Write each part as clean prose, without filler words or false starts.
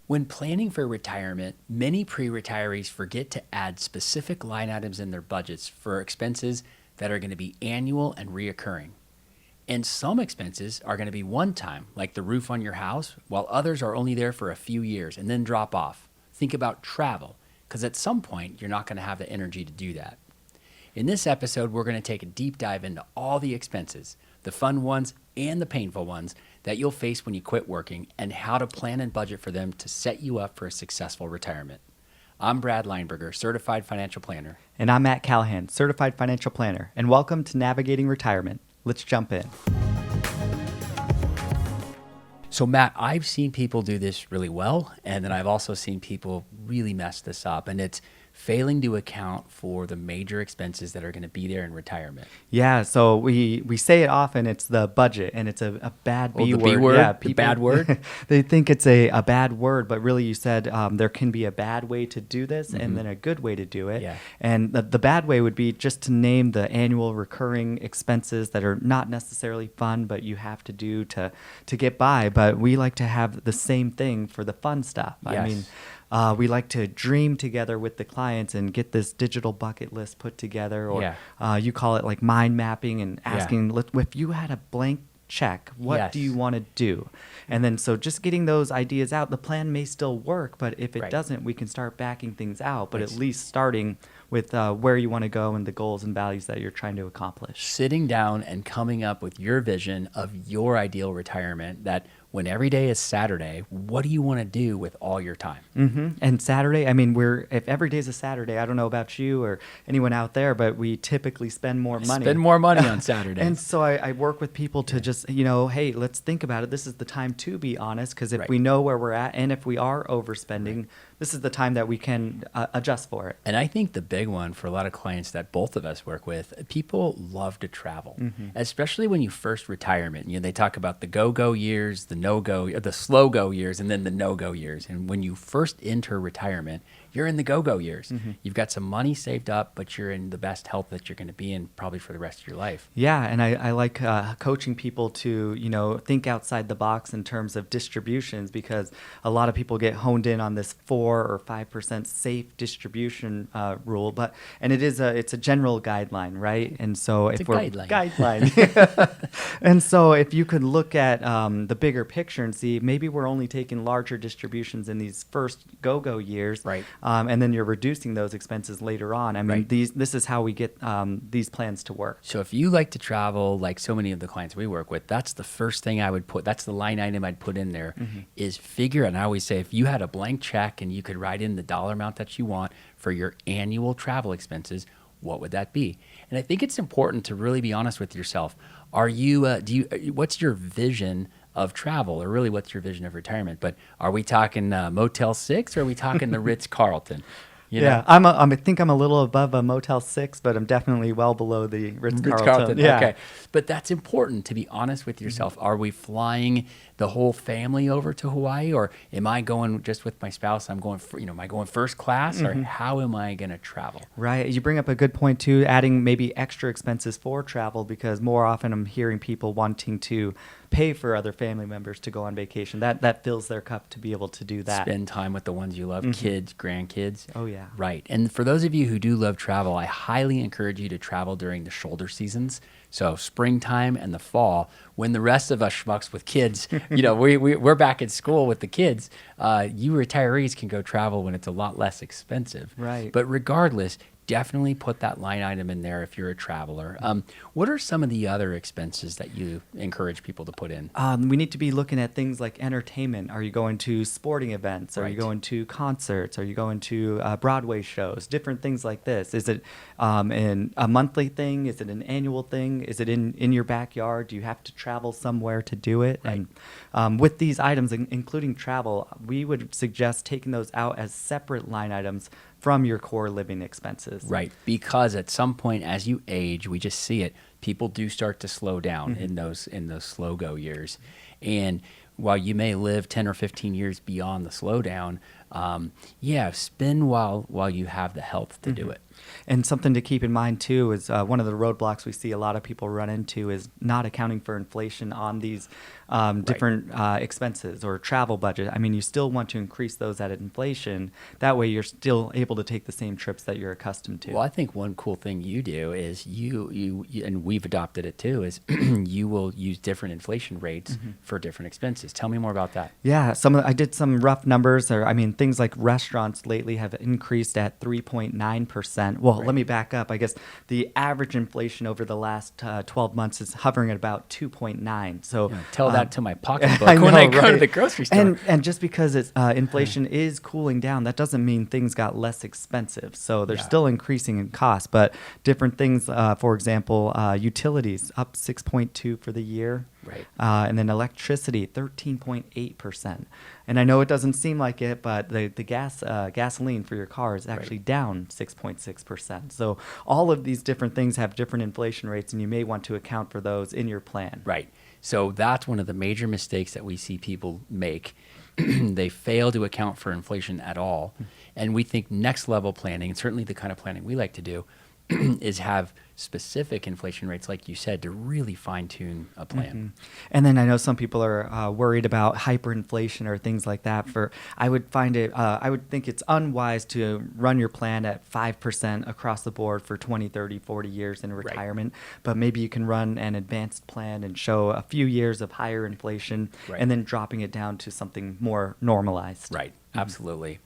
When planning for retirement, many pre-retirees forget to add specific line items in their budgets for expenses that are going to be annual and reoccurring. And some expenses are going to be one time, like the roof on your house, while others are only there for a few years and then drop off. Think about travel, because at some point, you're not going to have the energy to do that. In this episode, we're going to take a deep dive into all the expenses, the fun ones and the painful ones that you'll face when you quit working, and how to plan and budget for them to set you up for a successful retirement. I'm Brad Lineberger, Certified Financial Planner. And I'm Matt Callahan, Certified Financial Planner. And welcome to Navigating Retirement. Let's jump in. So Matt, I've seen people do this really well, and then I've also seen people really mess this up, and it's failing to account for the major expenses that are going to be there in retirement. Yeah, so we say it often, it's the budget, and it's a bad B the word. B word, Yeah, the bad word. They think it's a bad word, but really you said there can be a bad way to do this and then a good way to do it. Yeah. And the bad way would be just to name the annual recurring expenses that are not necessarily fun, but you have to do to get by. But we like to have the same thing for the fun stuff. Yes. I mean, we like to dream together with the clients and get this digital bucket list put together, or you call it like mind mapping and asking, if you had a blank check, what do you want to do? And then so just getting those ideas out, the plan may still work, but if it doesn't, we can start backing things out, but at least starting with where you want to go and the goals and values that you're trying to accomplish. Sitting down and coming up with your vision of your ideal retirement, that when every day is Saturday, what do you want to do with all your time? Mm-hmm. And Saturday, I mean, if every day's a Saturday, I don't know about you or anyone out there, but we typically spend more money. Spend more money on Saturdays. And so I work with people to just, hey, let's think about it. This is the time to be honest, because if we know where we're at and if we are overspending, this is the time that we can adjust for it. And I think the big one for a lot of clients that both of us work with, people love to travel, especially when you first retirement. They talk about the go-go years, the no-go, the slow-go years, and then the no-go years. And when you first enter retirement, you're in the go-go years. You've got some money saved up, but you're in the best health that you're going to be in probably for the rest of your life. Yeah, and I like coaching people to, think outside the box in terms of distributions, because a lot of people get honed in on this 4 or 5% safe distribution rule, and it's a general guideline, right? And so it's if a we're guideline. And so if you could look at the bigger picture and see maybe we're only taking larger distributions in these first go-go years, right? And then you're reducing those expenses later on. I mean, this is how we get these plans to work. So if you like to travel, like so many of the clients we work with, that's the first thing I would put. That's the line item I'd put in there is figure. And I always say, if you had a blank check and you could write in the dollar amount that you want for your annual travel expenses, what would that be? And I think it's important to really be honest with yourself. Are you? What's your vision of travel, or really what's your vision of retirement? But are we talking Motel 6, or are we talking the Ritz-Carlton? I think I'm a little above a Motel 6, but I'm definitely well below the Ritz-Carlton. Yeah. Okay. But that's important to be honest with yourself. Are we flying the whole family over to Hawaii, or am I going just with my spouse? I'm going am I going first class, or how am I going to travel? Right. You bring up a good point too, adding maybe extra expenses for travel, because more often I'm hearing people wanting to pay for other family members to go on vacation. That fills their cup to be able to do that. Spend time with the ones you love, kids, grandkids. Oh, yeah. Right. And for those of you who do love travel, I highly encourage you to travel during the shoulder seasons. So springtime and the fall, when the rest of us schmucks with kids, we're back at school with the kids, you retirees can go travel when it's a lot less expensive. Right. But regardless, definitely put that line item in there if you're a traveler. What are some of the other expenses that you encourage people to put in? We need to be looking at things like entertainment. Are you going to sporting events? Are you going to concerts? Are you going to Broadway shows? Different things like this. Is it a monthly thing? Is it an annual thing? Is it in your backyard? Do you have to travel somewhere to do it? Right. And with these items, including travel, we would suggest taking those out as separate line items from your core living expenses. Right, because at some point as you age, we just see it, people do start to slow down in those slow go years. And while you may live 10 or 15 years beyond the slowdown, spend while you have the health to do it. And something to keep in mind too is one of the roadblocks we see a lot of people run into is not accounting for inflation on these different expenses or travel budget. I mean, you still want to increase those at inflation. That way you're still able to take the same trips that you're accustomed to. Well, I think one cool thing you do is you and we've adopted it too, is you will use different inflation rates for different expenses. Tell me more about that. Yeah, I did some rough numbers. Things like restaurants lately have increased at 3.9%. Well, let me back up. I guess the average inflation over the last 12 months is hovering at about 2.9. So tell that to my pocketbook when I go to the grocery store. And just because inflation is cooling down, that doesn't mean things got less expensive. So they're still increasing in cost, but different things, for example, utilities up 6.2 for the year. Right. And then electricity, 13.8%. And I know it doesn't seem like it, but the gasoline for your car is actually down 6.6%. So all of these different things have different inflation rates, and you may want to account for those in your plan. Right. So that's one of the major mistakes that we see people make. They fail to account for inflation at all. And we think next level planning, and certainly the kind of planning we like to do, is have specific inflation rates, like you said, to really fine tune a plan. And then I know some people are worried about hyperinflation or things like that. I would think it's unwise to run your plan at 5% across the board for 20, 30, 40 years in retirement. But maybe you can run an advanced plan and show a few years of higher inflation and then dropping it down to something more normalized. Right. Absolutely.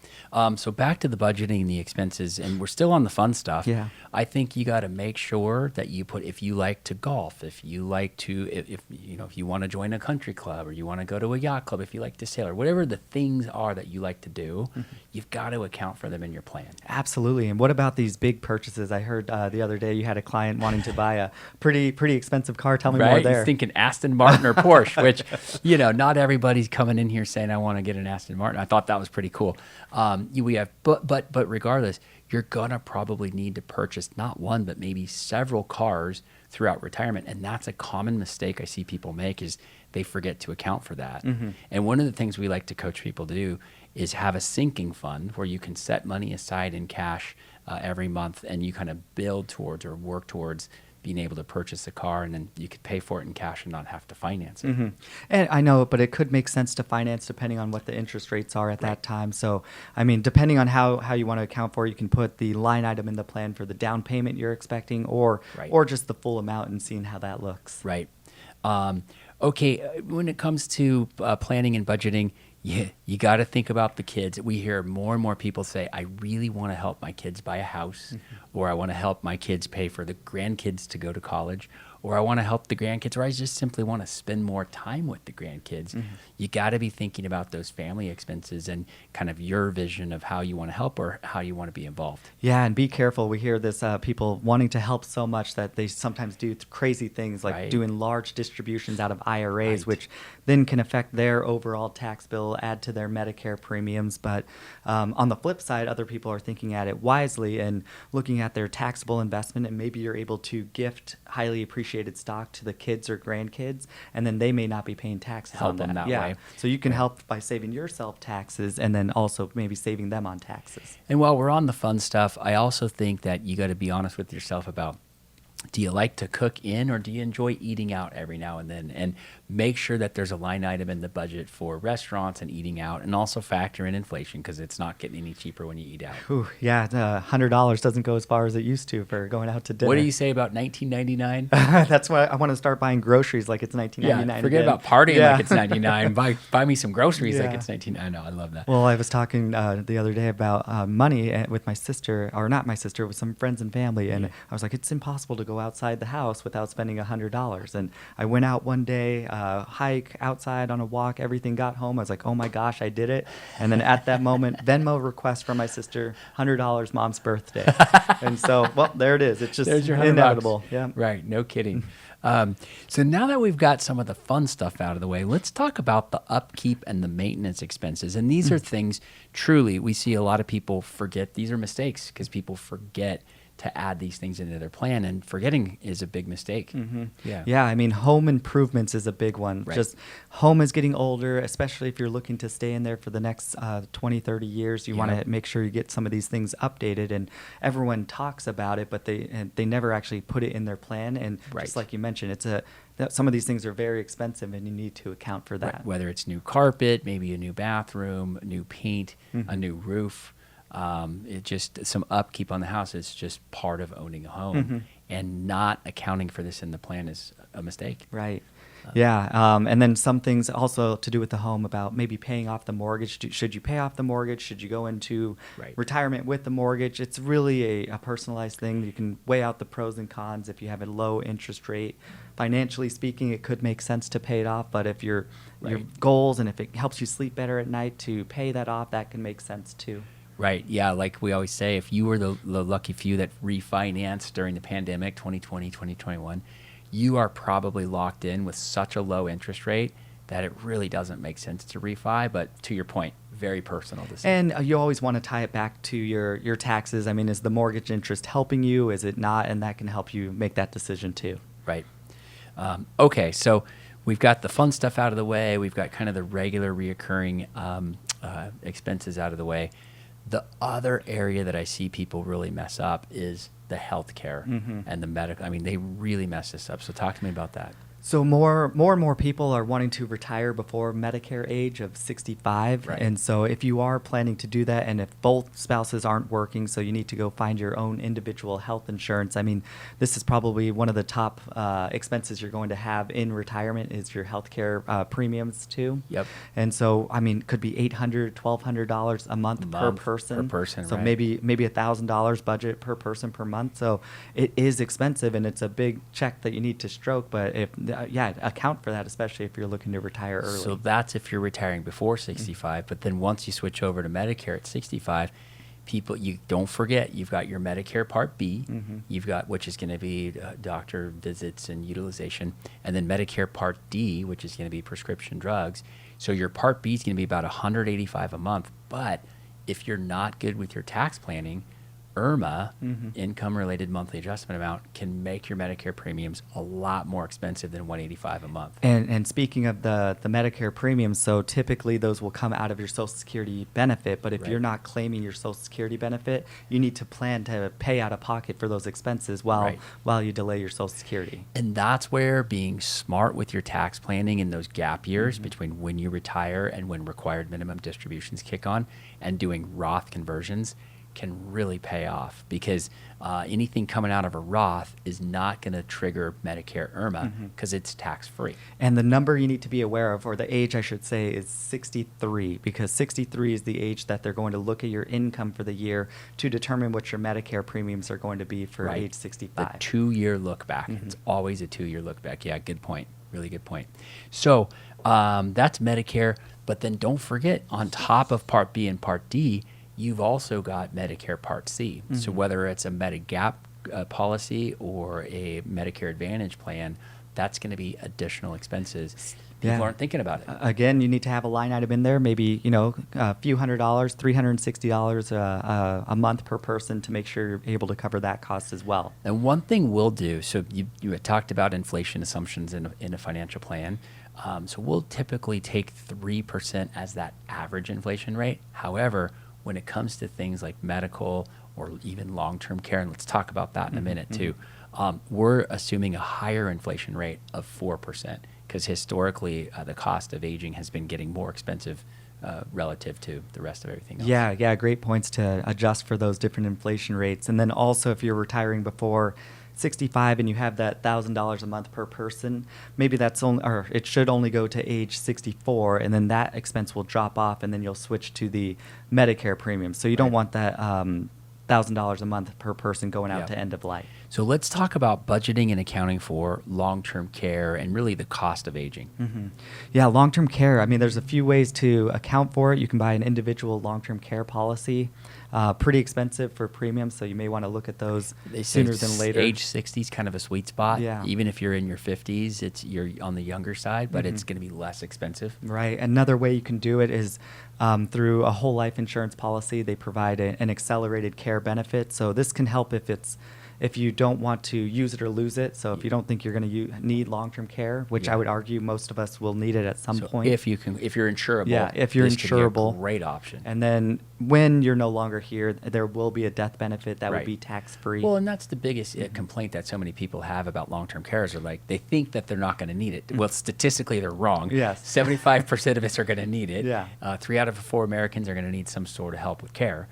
So back to the budgeting and the expenses, and we're still on the fun stuff. Yeah. I think you got to make sure that you put, if you like to golf, if you like to, if you want to join a country club, or you want to go to a yacht club, if you like to sail, or whatever the things are that you like to do, you've got to account for them in your plan. Absolutely. And what about these big purchases? I heard the other day you had a client wanting to buy a pretty expensive car. Tell me more there. He's thinking Aston Martin or Porsche, which, not everybody's coming in here saying, I want to get an Aston Martin. I thought that was pretty cool. But regardless, you're gonna probably need to purchase not one, but maybe several cars throughout retirement. And that's a common mistake I see people make, is they forget to account for that. And one of the things we like to coach people to do is have a sinking fund where you can set money aside in cash every month, and you kind of build towards or work towards being able to purchase a car, and then you could pay for it in cash and not have to finance it. And I know, but it could make sense to finance depending on what the interest rates are at that time. So, I mean, depending on how you want to account for it, you can put the line item in the plan for the down payment you're expecting, or just the full amount, and seeing how that looks. Right. Okay, when it comes to planning and budgeting, you got to think about the kids. We hear more and more people say, I really want to help my kids buy a house, or I want to help my kids pay for the grandkids to go to college, or I want to help the grandkids, or I just simply want to spend more time with the grandkids. You got to be thinking about those family expenses and kind of your vision of how you want to help or how you want to be involved. Yeah, and be careful. We hear this, people wanting to help so much that they sometimes do crazy things like doing large distributions out of IRAs, which then can affect their overall tax bill, add to their Medicare premiums. But on the flip side, other people are thinking at it wisely and looking at their taxable investment, and maybe you're able to gift highly appreciated stock to the kids or grandkids, and then they may not be paying taxes on them that way. So you can help by saving yourself taxes, and then also maybe saving them on taxes. And while we're on the fun stuff, I also think that you got to be honest with yourself about, do you like to cook in, or do you enjoy eating out every now and then? And make sure that there's a line item in the budget for restaurants and eating out, and also factor in inflation, because it's not getting any cheaper when you eat out. Yeah, $100 doesn't go as far as it used to for going out to dinner. What do you say about $19.99? That's why I want to start buying groceries like it's $19.99. Yeah, forget about partying like it's $99. Buy me some groceries like it's $19. I know, I love that. Well, I was talking the other day about money with my sister, or not my sister, with some friends and family, and I was like, it's impossible to go outside the house without spending $100. And I went out one day, hike outside on a walk, everything, got home. I was like, oh my gosh, I did it. And then at that moment, Venmo request from my sister, $100, mom's birthday. And so, well, there it is. It's just inevitable. Yeah. Right. No kidding. So now that we've got some of the fun stuff out of the way, let's talk about the upkeep and the maintenance expenses. And these are things, truly, we see a lot of people forget. These are mistakes because people forget to add these things into their plan, and forgetting is a big mistake. Yeah, I mean, home improvements is a big one. Right. Just home is getting older, especially if you're looking to stay in there for the next 20, 30 years. You want to make sure you get some of these things updated, and everyone talks about it, but they never actually put it in their plan. And just like you mentioned, some of these things are very expensive, and you need to account for that. Right. Whether it's new carpet, maybe a new bathroom, new paint, a new roof. It just some upkeep on the house is just part of owning a home, and not accounting for this in the plan is a mistake. Right. And then some things also to do with the home about maybe paying off the mortgage. Should you pay off the mortgage? Should you go into retirement with the mortgage? It's really a personalized thing. You can weigh out the pros and cons. If you have a low interest rate, financially speaking, it could make sense to pay it off. But if your goals and if it helps you sleep better at night to pay that off, that can make sense too. Right. Yeah. Like we always say, if you were the lucky few that refinanced during the pandemic, 2020, 2021, you are probably locked in with such a low interest rate that it really doesn't make sense to refi. But to your point, very personal decision. And you always want to tie it back to your taxes. I mean, is the mortgage interest helping you? Is it not? And that can help you make that decision too. Right. Okay. So we've got the fun stuff out of the way. We've got kind of the regular reoccurring expenses out of the way. The other area that I see people really mess up is the healthcare and the medical. I mean, they really mess this up. So talk to me about that. So more and more people are wanting to retire before Medicare age of 65. Right. And so if you are planning to do that, and if both spouses aren't working, so you need to go find your own individual health insurance. I mean, this is probably one of the top expenses you're going to have in retirement is your healthcare premiums too. Yep. And so, I mean, could be $800, $1,200 a month per person. Per person, so right. maybe $1,000 budget per person per month. So it is expensive, and it's a big check that you need to stroke. But account for that, especially if you're looking to retire early. So that's if you're retiring before 65. But then once you switch over to Medicare at 65, people, you don't forget, you've got your Medicare Part B, you've got, which is going to be doctor visits and utilization, and then Medicare Part D, which is going to be prescription drugs. So your Part B is going to be about $185 a month. But if you're not good with your tax planning, IRMA, income-related monthly adjustment amount, can make your Medicare premiums a lot more expensive than $185 a month. And speaking of the Medicare premiums, so typically those will come out of your Social Security benefit, but if you're not claiming your Social Security benefit, you need to plan to pay out of pocket for those expenses while you delay your Social Security. And that's where being smart with your tax planning in those gap years between when you retire and when required minimum distributions kick on, and doing Roth conversions can really pay off, because anything coming out of a Roth is not going to trigger Medicare IRMA because it's tax-free. And the number you need to be aware of, or the age I should say, is 63, because 63 is the age that they're going to look at your income for the year to determine what your Medicare premiums are going to be for age 65. The 2-year look back. It's always a 2-year look back. Yeah, good point. Really good point. So that's Medicare, but then don't forget, on top of Part B and Part D, you've also got Medicare Part C. So whether it's a Medigap policy or a Medicare Advantage plan, that's going to be additional expenses. People aren't thinking about it. Again, you need to have a line item in there, maybe a few $100s, $360 a month per person, to make sure you're able to cover that cost as well. And one thing we'll do, so you had talked about inflation assumptions in a financial plan. So we'll typically take 3% as that average inflation rate. However, when it comes to things like medical or even long-term care, and let's talk about that in a minute too, we're assuming a higher inflation rate of 4%, because historically the cost of aging has been getting more expensive relative to the rest of everything else. Yeah, great points to adjust for those different inflation rates. And then also, if you're retiring before 65 and you have that $1,000 a month per person, maybe that's only, or it should only go to age 64, and then that expense will drop off, and then you'll switch to the Medicare premium. So you don't want that $1,000 a month per person going out to end of life. So let's talk about budgeting and accounting for long-term care and really the cost of aging. Mm-hmm. Yeah, long-term care. I mean, there's a few ways to account for it. You can buy an individual long-term care policy. Pretty expensive for premiums, so you may want to look at those sooner than later. Age 60 is kind of a sweet spot. Yeah. Even if you're in your 50s, you're on the younger side, but it's going to be less expensive. Right. Another way you can do it is through a whole life insurance policy. They provide an accelerated care benefit. So this can help if you don't want to use it or lose it. So if you don't think you're going to need long-term care, which I would argue most of us will need it at some point. If you're insurable, if you're this insurable, could be a great option. And then when you're no longer here, there will be a death benefit that would be tax-free. Well, and that's the biggest complaint that so many people have about long-term care is they think that they're not going to need it. Well, statistically, they're wrong. Yes. 75% of us are going to need it. Yeah. 3 out of 4 Americans are going to need some sort of help with care.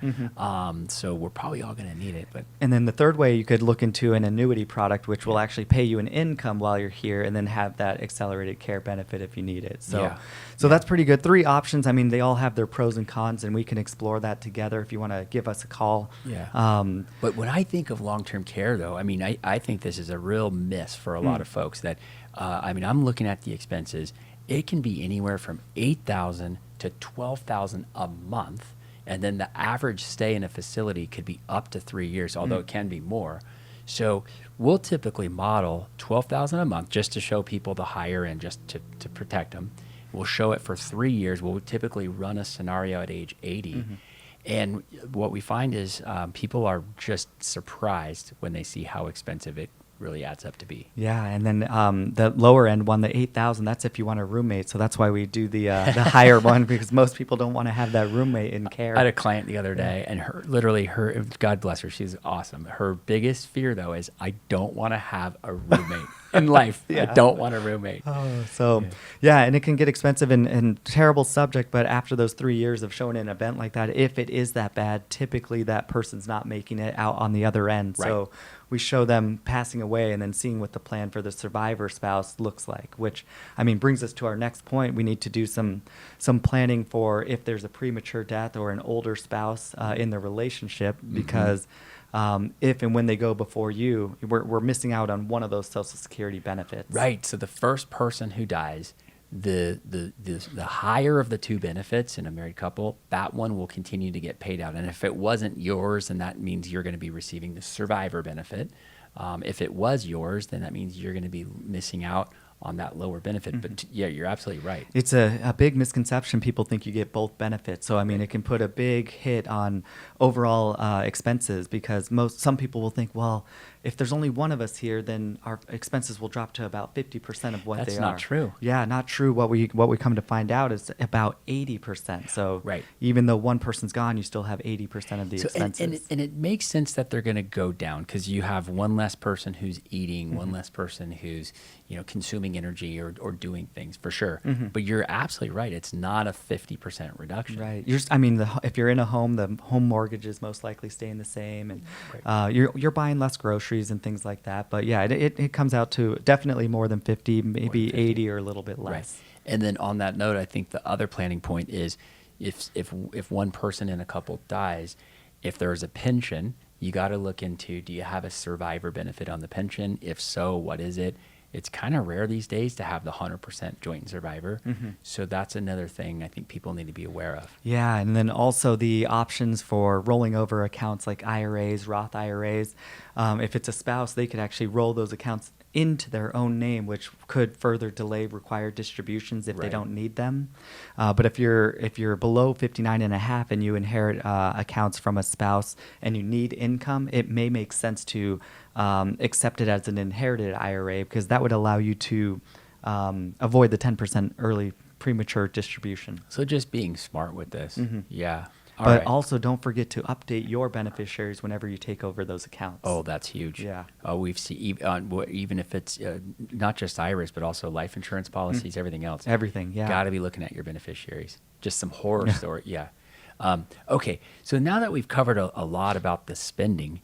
So we're probably all going to need it. And then the third way, you could look into an annuity product, which will actually pay you an income while you're here and then have that accelerated care benefit if you need it. So that's pretty good. 3 options. I mean, they all have their pros and cons, and we can explore that together if you want to give us a call. Yeah. But when I think of long-term care, though, I mean, I think this is a real miss for a lot of folks that, I mean, I'm looking at the expenses. It can be anywhere from $8,000 to $12,000 a month. And then the average stay in a facility could be up to 3 years, although it can be more. So we'll typically model $12,000 a month just to show people the higher end, just to protect them. We'll show it for 3 years. We'll typically run a scenario at age 80. And what we find is people are just surprised when they see how expensive it really adds up to be. Yeah, and then the lower end one, the 8,000, that's if you want a roommate. So that's why we do the higher one, because most people don't want to have that roommate in care. I had a client the other day, and her, God bless her, she's awesome. Her biggest fear, though, is I don't want to have a roommate in life. I don't want a roommate. And it can get expensive and terrible subject, but after those 3 years of showing an event like that, if it is that bad, typically that person's not making it out on the other end. Right. So we show them passing away and then seeing what the plan for the survivor spouse looks like, which, I mean, brings us to our next point. We need to do some planning for if there's a premature death or an older spouse in the relationship, because if and when they go before you, we're missing out on one of those Social Security benefits. Right. So the first person who dies, the higher of the 2 benefits in a married couple, that one will continue to get paid out. And if it wasn't yours, then that means you're going to be receiving the survivor benefit. If it was yours, then that means you're going to be missing out on that lower benefit. But you're absolutely right. It's a big misconception. People think you get both benefits. So, I mean, it can put a big hit on overall expenses, because some people will think, well, if there's only one of us here, then our expenses will drop to about 50% of what they are. That's not true. Yeah, not true. What we come to find out is about 80%. So even though one person's gone, you still have 80% of the expenses. And it makes sense that they're going to go down, because you have one less person who's eating, one less person who's consuming energy or doing things, for sure. But you're absolutely right. It's not a 50% reduction. Right. If you're in a home, the home mortgage is most likely staying the same, and you're buying less groceries and things like that. But yeah, it comes out to definitely more than 50, maybe 80 or a little bit less. Right. And then on that note, I think the other planning point is if one person in a couple dies, if there's a pension, you got to look into, do you have a survivor benefit on the pension? If so, what is it? It's kind of rare these days to have the 100% joint and survivor. So that's another thing I think people need to be aware of. Yeah, and then also the options for rolling over accounts like IRAs, Roth IRAs. If it's a spouse, they could actually roll those accounts into their own name, which could further delay required distributions if they don't need them. But if you're below 59 and a half and you inherit accounts from a spouse and you need income, it may make sense to accept it as an inherited IRA, because that would allow you to avoid the 10% early premature distribution. So just being smart with this. Yeah. But also don't forget to update your beneficiaries whenever you take over those accounts. Oh, that's huge. Yeah. We've seen even if it's not just IRAs, but also life insurance policies, everything else. Everything, yeah. Got to be looking at your beneficiaries. Just some horror story. Yeah. Okay. So now that we've covered a lot about the spending,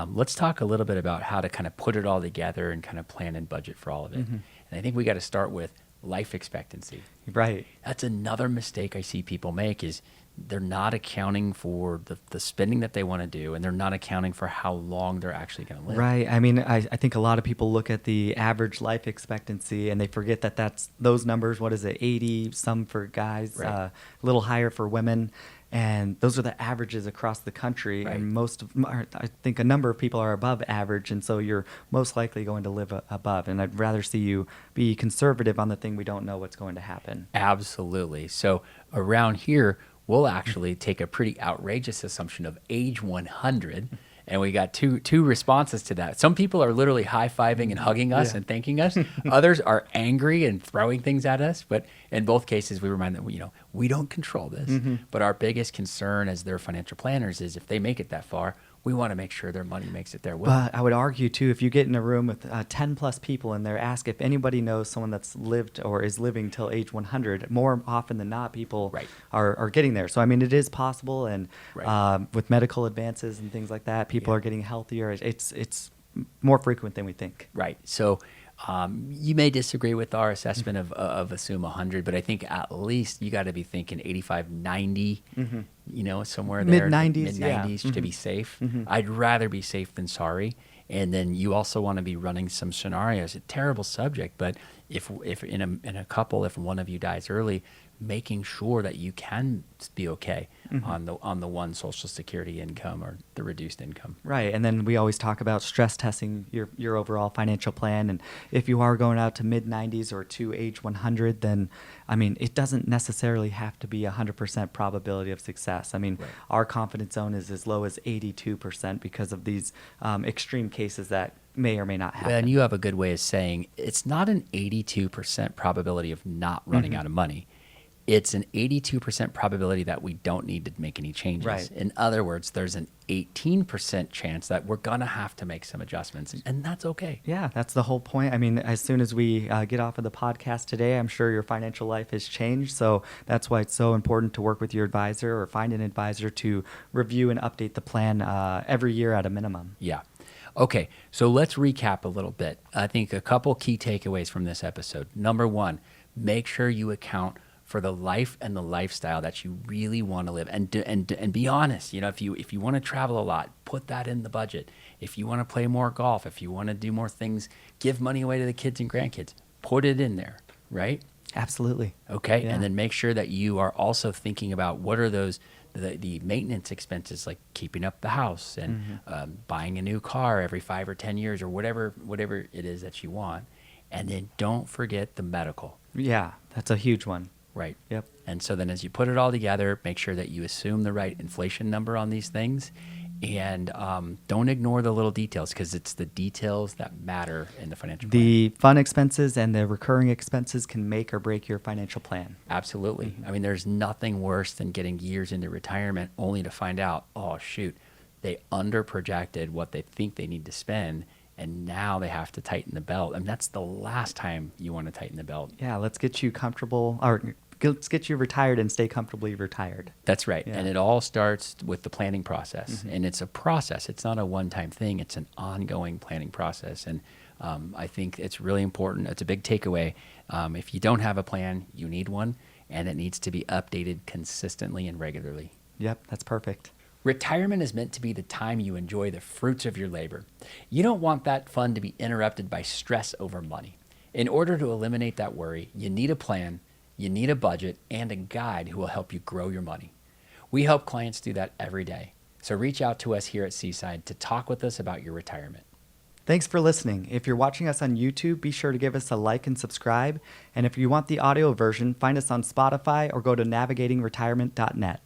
let's talk a little bit about how to kind of put it all together and kind of plan and budget for all of it. And I think we got to start with life expectancy. Right. That's another mistake I see people make is they're not accounting for the spending that they want to do, and they're not accounting for how long they're actually going to live. Right. I mean, I think a lot of people look at the average life expectancy and they forget that that's those numbers. What is it? 80, some for guys, Right. a little higher for women. And those are the averages across the country. Right. And most of, I think a number of people are above average. And so you're most likely going to live above. And I'd rather see you be conservative on the thing we don't know what's going to happen. Absolutely. So around here, we'll actually take a pretty outrageous assumption of age 100. And we got two responses to that. Some people are literally high-fiving and hugging us and thanking us. Others are angry and throwing things at us. But in both cases, we remind them, we don't control this. But our biggest concern as their financial planners is if they make it that far, we want to make sure their money makes it there. But I would argue, too, if you get in a room with 10 plus people and they're asked if anybody knows someone that's lived or is living till age 100, more often than not, people are getting there. So, I mean, it is possible. And with medical advances and things like that, people are getting healthier. It's more frequent than we think. Right. So you may disagree with our assessment of assume 100, but I think at least you got to be thinking 85, 90, somewhere there. Mid-90s to be safe. I'd rather be safe than sorry. And then you also want to be running some scenarios. A terrible subject, but if in a couple, if one of you dies early, making sure that you can be okay on the one Social Security income or the reduced income. Right, and then we always talk about stress testing your overall financial plan. And if you are going out to mid-90s or to age 100, then I mean it doesn't necessarily have to be 100% probability of success. I mean our confidence zone is as low as 82% because of these extreme cases that may or may not happen. And you have a good way of saying it's not an 82% probability of not running out of money. It's an 82% probability that we don't need to make any changes. Right. In other words, there's an 18% chance that we're going to have to make some adjustments, and that's okay. Yeah, that's the whole point. I mean, as soon as we get off of the podcast today, I'm sure your financial life has changed. So that's why it's so important to work with your advisor or find an advisor to review and update the plan every year at a minimum. Yeah. Okay, so let's recap a little bit. I think a couple key takeaways from this episode. Number one, make sure you account for the life and the lifestyle that you really want to live, and be honest. If you want to travel a lot, put that in the budget. If you want to play more golf, if you want to do more things, give money away to the kids and grandkids, put it in there, right? Absolutely. Okay, Yeah. and then make sure that you are also thinking about what are those the maintenance expenses, like keeping up the house and buying a new car every 5 or 10 years or whatever it is that you want, and then don't forget the medical. Yeah, that's a huge one. Right. Yep. And so then as you put it all together, make sure that you assume the right inflation number on these things, and don't ignore the little details, because it's the details that matter in the financial plan. The fun expenses and the recurring expenses can make or break your financial plan. Absolutely. I mean, there's nothing worse than getting years into retirement only to find out, oh, shoot, they underprojected what they think they need to spend, and now they have to tighten the belt. I mean, that's the last time you want to tighten the belt. Yeah, let's get you comfortable, or let's get you retired and stay comfortably retired. That's right. Yeah. And it all starts with the planning process. And it's a process. It's not a one-time thing. It's an ongoing planning process. And I think it's really important. It's a big takeaway. If you don't have a plan, you need one, and it needs to be updated consistently and regularly. Yep, that's perfect. Retirement is meant to be the time you enjoy the fruits of your labor. You don't want that fun to be interrupted by stress over money. In order to eliminate that worry, you need a plan, you need a budget, and a guide who will help you grow your money. We help clients do that every day. So reach out to us here at Seaside to talk with us about your retirement. Thanks for listening. If you're watching us on YouTube, be sure to give us a like and subscribe. And if you want the audio version, find us on Spotify or go to navigatingretirement.net.